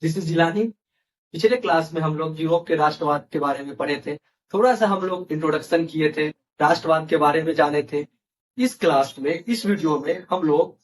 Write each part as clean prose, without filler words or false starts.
This is Jilani. पिछले class में हम लोग यूरोप के राष्ट्रवाद के बारे में पढ़े थे। थोड़ा सा हम लोग इंट्रोडक्शन किए थे, राष्ट्रवाद के बारे में जाने थे। इस क्लास में, इस वीडियो में हम लोग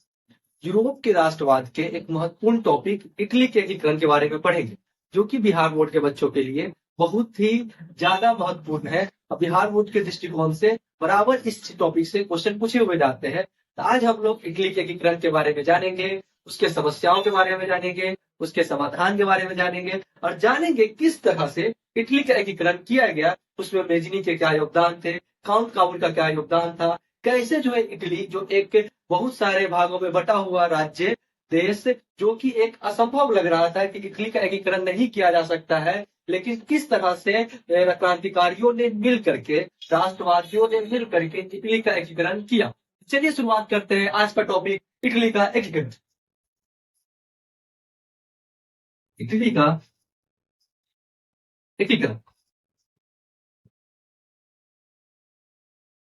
यूरोप के राष्ट्रवाद के एक महत्वपूर्ण टॉपिक इटली के एकीकरण के बारे में पढ़ेंगे, जो कि बिहार बोर्ड के बच्चों के लिए बहुत ही ज्यादा महत्वपूर्ण है। और बिहार बोर्ड के दृष्टिकोण से बराबर इस टॉपिक से क्वेश्चन पूछे हुए जाते हैं। तो आज हम लोग इटली के एकीकरण के बारे में जानेंगे, उसके समस्याओं के बारे में जानेंगे, उसके समाधान के बारे में जानेंगे और जानेंगे किस तरह से इटली का एकीकरण किया गया, उसमें मेजनी के क्या योगदान थे, काउंट काउल का क्या योगदान था, कैसे जो है इटली जो एक बहुत सारे भागों में बटा हुआ राज्य देश, जो कि एक असंभव लग रहा था कि इटली का एकीकरण नहीं किया जा सकता है, लेकिन किस तरह से क्रांतिकारियों ने मिल करके, राष्ट्रवादियों ने मिल करके इटली का एकीकरण किया। चलिए शुरुआत करते हैं आज का टॉपिक, इटली का एकीकरण। इटली का एकीकरण।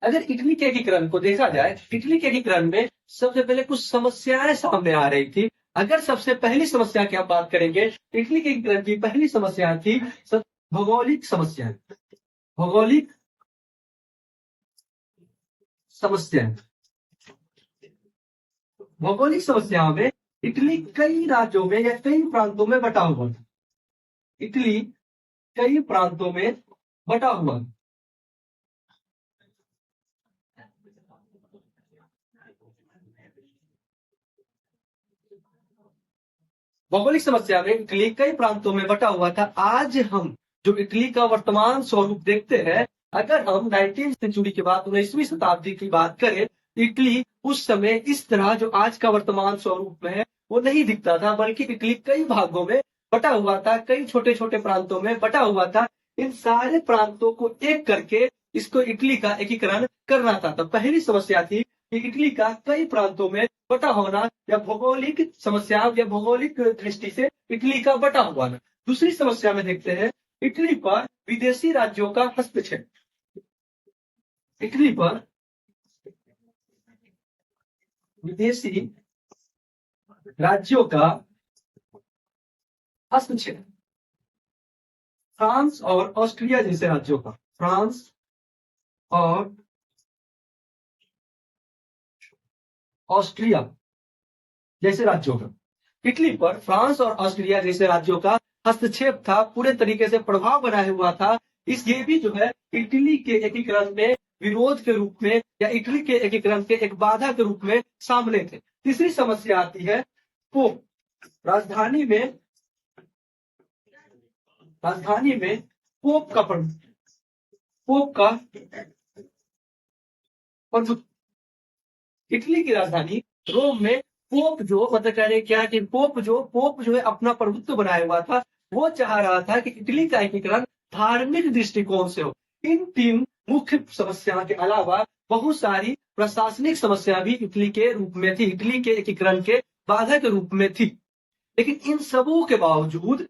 अगर इटली के एकीकरण को देखा जाए, इटली के एकीकरण में सबसे पहले कुछ समस्याएं सामने आ रही थी। अगर सबसे पहली समस्या की हम बात करेंगे, इटली के एकीकरण की पहली समस्या थी भौगोलिक समस्या। भौगोलिक समस्या। भौगोलिक समस्याओं में इटली कई राज्यों में या कई प्रांतों में बटा हुआ था। इटली कई प्रांतों में बटा हुआ। भौगोलिक समस्या में इटली कई प्रांतों में बटा हुआ था। आज हम जो इटली का वर्तमान स्वरूप देखते हैं, अगर हम 19वीं सेंचुरी के बाद 19वीं शताब्दी की बात करें, इटली उस समय इस तरह जो आज का वर्तमान स्वरूप में है वो नहीं दिखता था, बल्कि इटली कई भागों में बटा हुआ था, कई छोटे छोटे प्रांतों में बटा हुआ था। इन सारे प्रांतों को एक करके इसको इटली का एकीकरण करना था। तो पहली समस्या थी कि इटली का कई प्रांतों में बटा होना, या भौगोलिक समस्या या भौगोलिक दृष्टि से इटली का बटा हुआ ना। दूसरी समस्या में देखते हैं, इटली पर विदेशी राज्यों का हस्तक्षेप। इटली पर विदेशी राज्यों का हस्तक्षेप। फ्रांस और ऑस्ट्रिया जैसे राज्यों का, फ्रांस और ऑस्ट्रिया जैसे राज्यों का, इटली पर फ्रांस और ऑस्ट्रिया जैसे राज्यों का हस्तक्षेप था, पूरे तरीके से प्रभाव बनाया हुआ था। ये भी जो है इटली के एकीकरण में विरोध के रूप में या इटली के एकीकरण के एक बाधा के रूप में सामने थे। तीसरी समस्या आती है पोप। राजधानी में पोप का प्रभुत्व। इटली की राजधानी रोम में पोप जो मतलब कह रहे क्या कि पोप जो है अपना प्रभुत्व बनाया हुआ था। वो चाह रहा था कि इटली का एकीकरण धार्मिक दृष्टिकोण से हो। इन तीन मुख्य समस्याओं के अलावा बहुत सारी प्रशासनिक समस्या भी इटली के रूप में थी, इटली के एकीकरण के बाधा के रूप में थी। लेकिन इन सबों के बावजूद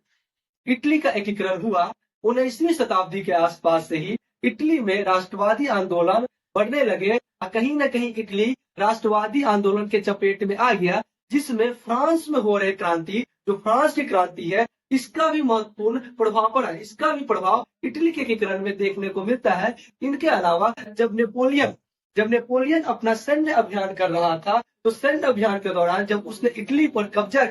इटली का एकीकरण हुआ। 19वीं शताब्दी के आसपास से ही इटली में राष्ट्रवादी आंदोलन बढ़ने लगे। कहीं न कहीं इटली राष्ट्रवादी आंदोलन के चपेट में आ गया, जिसमें फ्रांस में हो रहे क्रांति, जो फ्रांस की क्रांति है, इसका भी महत्वपूर्ण प्रभाव पड़ा है। इसका भी प्रभाव इटली के एकीकरण में देखने को मिलता है। इनके अलावा जब नेपोलियन अपना सैन्य अभियान कर रहा था, तो सैन्य अभियान के दौरान जब उसने इटली पर कब्जा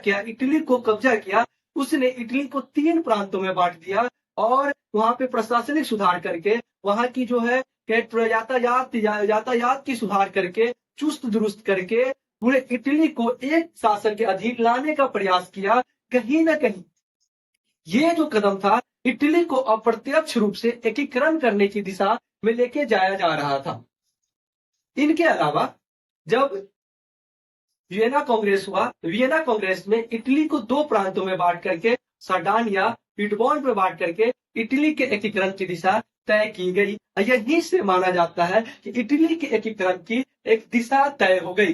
किया, उसने इटली को 3 प्रांतों में बांट दिया और वहां पे प्रशासनिक सुधार करके, वहां की जो है यातायात की सुधार करके, चुस्त दुरुस्त करके पूरे इटली को एक शासन के अधीन लाने का प्रयास किया। कहीं न कहीं ये जो कदम था, इटली को अप्रत्यक्ष रूप से एकीकरण करने की दिशा में लेके जाया जा रहा था। इनके अलावा जब वियना कांग्रेस हुआ, वियना कांग्रेस में इटली को 2 प्रांतों में बांट करके, सार्डान या पिटबॉन में बांट करके इटली के एकीकरण की दिशा तय की गई। यहीं से माना जाता है कि इटली के एकीकरण की एक दिशा तय हो गई।